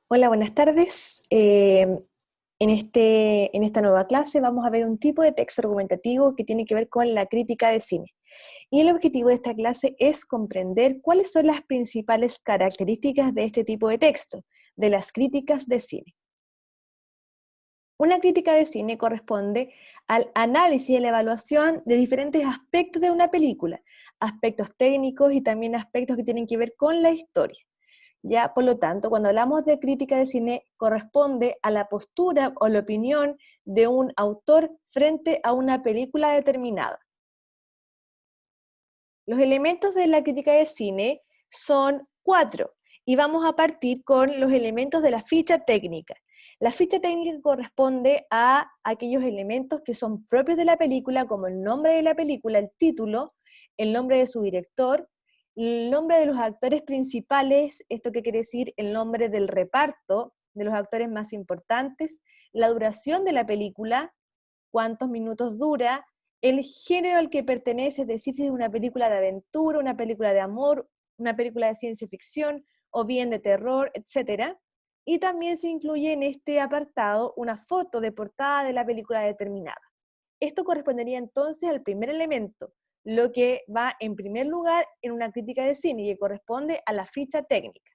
Hola, buenas tardes. En esta nueva clase vamos a ver un tipo de texto argumentativo que tiene que ver con la crítica de cine. Y el objetivo de esta clase es comprender cuáles son las principales características de este tipo de texto, de las críticas de cine. Una crítica de cine corresponde al análisis y la evaluación de diferentes aspectos de una película, aspectos técnicos y también aspectos que tienen que ver con la historia. Ya, por lo tanto, cuando hablamos de crítica de cine, corresponde a la postura o la opinión de un autor frente a una película determinada. Los elementos de la crítica de cine son 4 y vamos a partir con los elementos de la ficha técnica. La ficha técnica corresponde a aquellos elementos que son propios de la película, como el nombre de la película, el título, el nombre de su director, el nombre de los actores principales, esto que quiere decir el nombre del reparto, de los actores más importantes, la duración de la película, cuántos minutos dura, el género al que pertenece, es decir, si es una película de aventura, una película de amor, una película de ciencia ficción o bien de terror, etc. Y también se incluye en este apartado una foto de portada de la película determinada. Esto correspondería entonces al primer elemento, lo que va en primer lugar en una crítica de cine y que corresponde a la ficha técnica.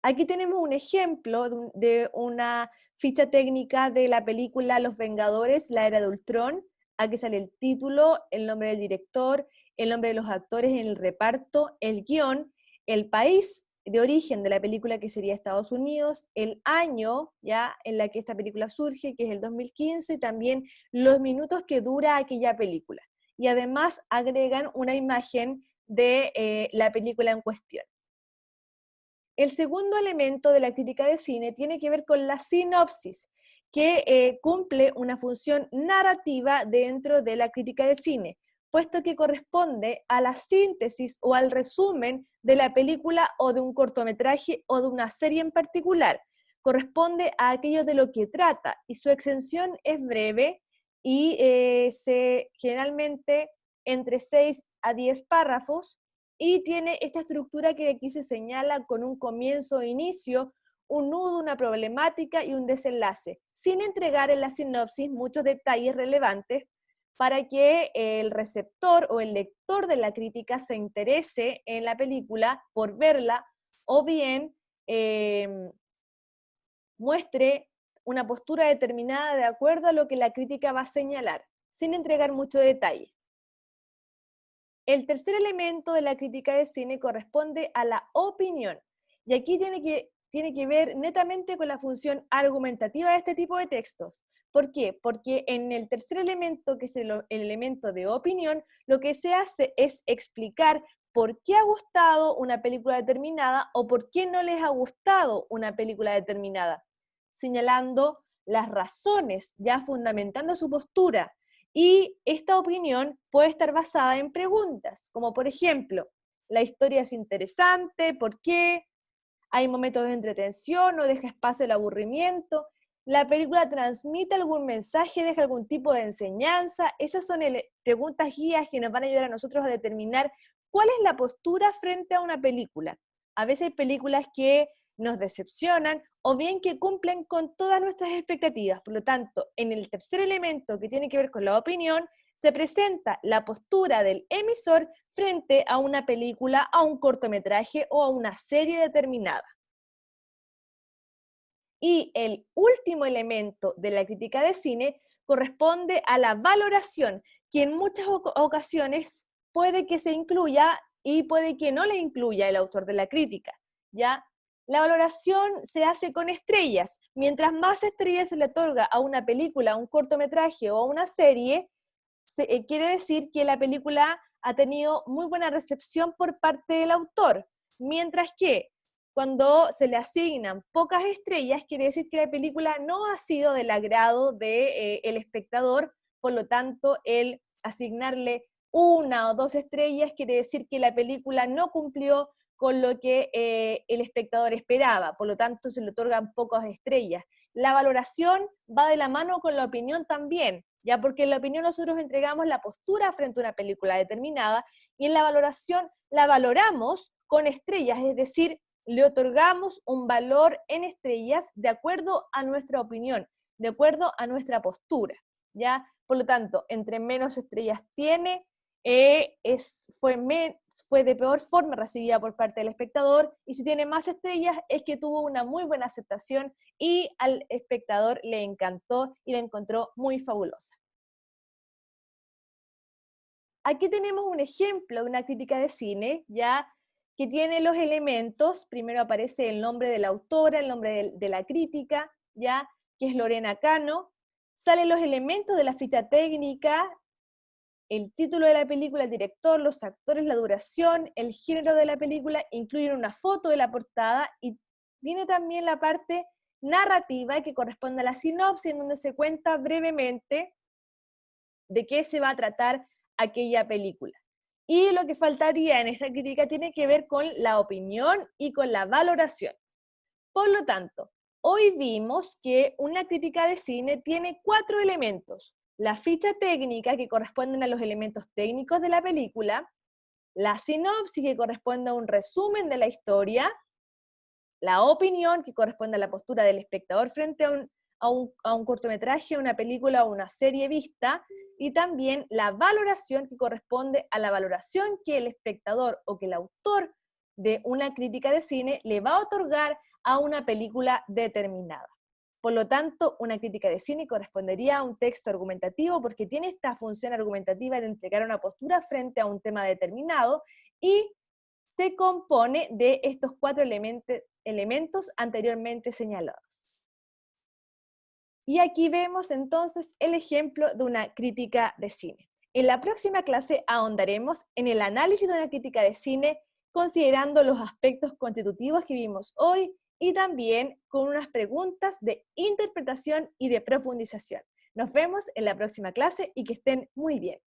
Aquí tenemos un ejemplo de una ficha técnica de la película Los Vengadores, la Era de Ultrón. Aquí sale el título, el nombre del director, el nombre de los actores en el reparto, el guión, el país de origen de la película, que sería Estados Unidos, el año ya en la que esta película surge, que es el 2015, y también los minutos que dura aquella película. Y además agregan una imagen de la película en cuestión. El segundo elemento de la crítica de cine tiene que ver con la sinopsis, que cumple una función narrativa dentro de la crítica de cine, puesto que corresponde a la síntesis o al resumen de la película o de un cortometraje o de una serie en particular. Corresponde a aquello de lo que trata y su extensión es breve y generalmente entre 6 a 10 párrafos, y tiene esta estructura que aquí se señala con un comienzo e inicio, un nudo, una problemática y un desenlace, sin entregar en la sinopsis muchos detalles relevantes para que el receptor o el lector de la crítica se interese en la película por verla, o bien muestre una postura determinada de acuerdo a lo que la crítica va a señalar, sin entregar mucho detalle. El tercer elemento de la crítica de cine corresponde a la opinión, y aquí tiene que ver netamente con la función argumentativa de este tipo de textos. ¿Por qué? Porque en el tercer elemento, que es el elemento de opinión, lo que se hace es explicar por qué ha gustado una película determinada o por qué no les ha gustado una película determinada, señalando las razones, ya fundamentando su postura. Y esta opinión puede estar basada en preguntas, como por ejemplo, la historia es interesante, ¿por qué? Hay momentos de entretención, no deja espacio al aburrimiento, la película transmite algún mensaje, deja algún tipo de enseñanza. Esas son preguntas guías que nos van a ayudar a nosotros a determinar cuál es la postura frente a una película. A veces hay películas que nos decepcionan o bien que cumplen con todas nuestras expectativas. Por lo tanto, en el tercer elemento, que tiene que ver con la opinión, se presenta la postura del emisor frente a una película, a un cortometraje o a una serie determinada. Y el último elemento de la crítica de cine corresponde a la valoración, que en muchas ocasiones puede que se incluya y puede que no le incluya el autor de la crítica, ¿ya? La valoración se hace con estrellas. Mientras más estrellas se le otorga a una película, a un cortometraje o a una serie, quiere decir que la película ha tenido muy buena recepción por parte del autor. Mientras que cuando se le asignan pocas estrellas, quiere decir que la película no ha sido del agrado del espectador, por lo tanto, el asignarle una o dos estrellas quiere decir que la película no cumplió con lo que el espectador esperaba, por lo tanto se le otorgan pocas estrellas. La valoración va de la mano con la opinión también, ya porque en la opinión nosotros entregamos la postura frente a una película determinada y en la valoración la valoramos con estrellas, es decir, le otorgamos un valor en estrellas de acuerdo a nuestra opinión, de acuerdo a nuestra postura, ¿ya? Por lo tanto, entre menos estrellas tiene, fue de peor forma recibida por parte del espectador, y si tiene más estrellas es que tuvo una muy buena aceptación y al espectador le encantó y la encontró muy fabulosa. Aquí tenemos un ejemplo de una crítica de cine, ya que tiene los elementos. Primero aparece el nombre de la autora, el nombre de la crítica, ya que es Lorena Cano. Salen los elementos de la ficha técnica, el título de la película, el director, los actores, la duración, el género de la película, incluyen una foto de la portada y viene también la parte narrativa que corresponde a la sinopsis, en donde se cuenta brevemente de qué se va a tratar aquella película. Y lo que faltaría en esta crítica tiene que ver con la opinión y con la valoración. Por lo tanto, hoy vimos que una crítica de cine tiene 4 elementos: la ficha técnica, que corresponden a los elementos técnicos de la película; la sinopsis, que corresponde a un resumen de la historia; la opinión, que corresponde a la postura del espectador frente a un cortometraje, una película o una serie vista; y también la valoración, que corresponde a la valoración que el espectador o que el autor de una crítica de cine le va a otorgar a una película determinada. Por lo tanto, una crítica de cine correspondería a un texto argumentativo porque tiene esta función argumentativa de entregar una postura frente a un tema determinado y se compone de estos 4 elementos anteriormente señalados. Y aquí vemos entonces el ejemplo de una crítica de cine. En la próxima clase ahondaremos en el análisis de una crítica de cine, considerando los aspectos constitutivos que vimos hoy y también con unas preguntas de interpretación y de profundización. Nos vemos en la próxima clase y que estén muy bien.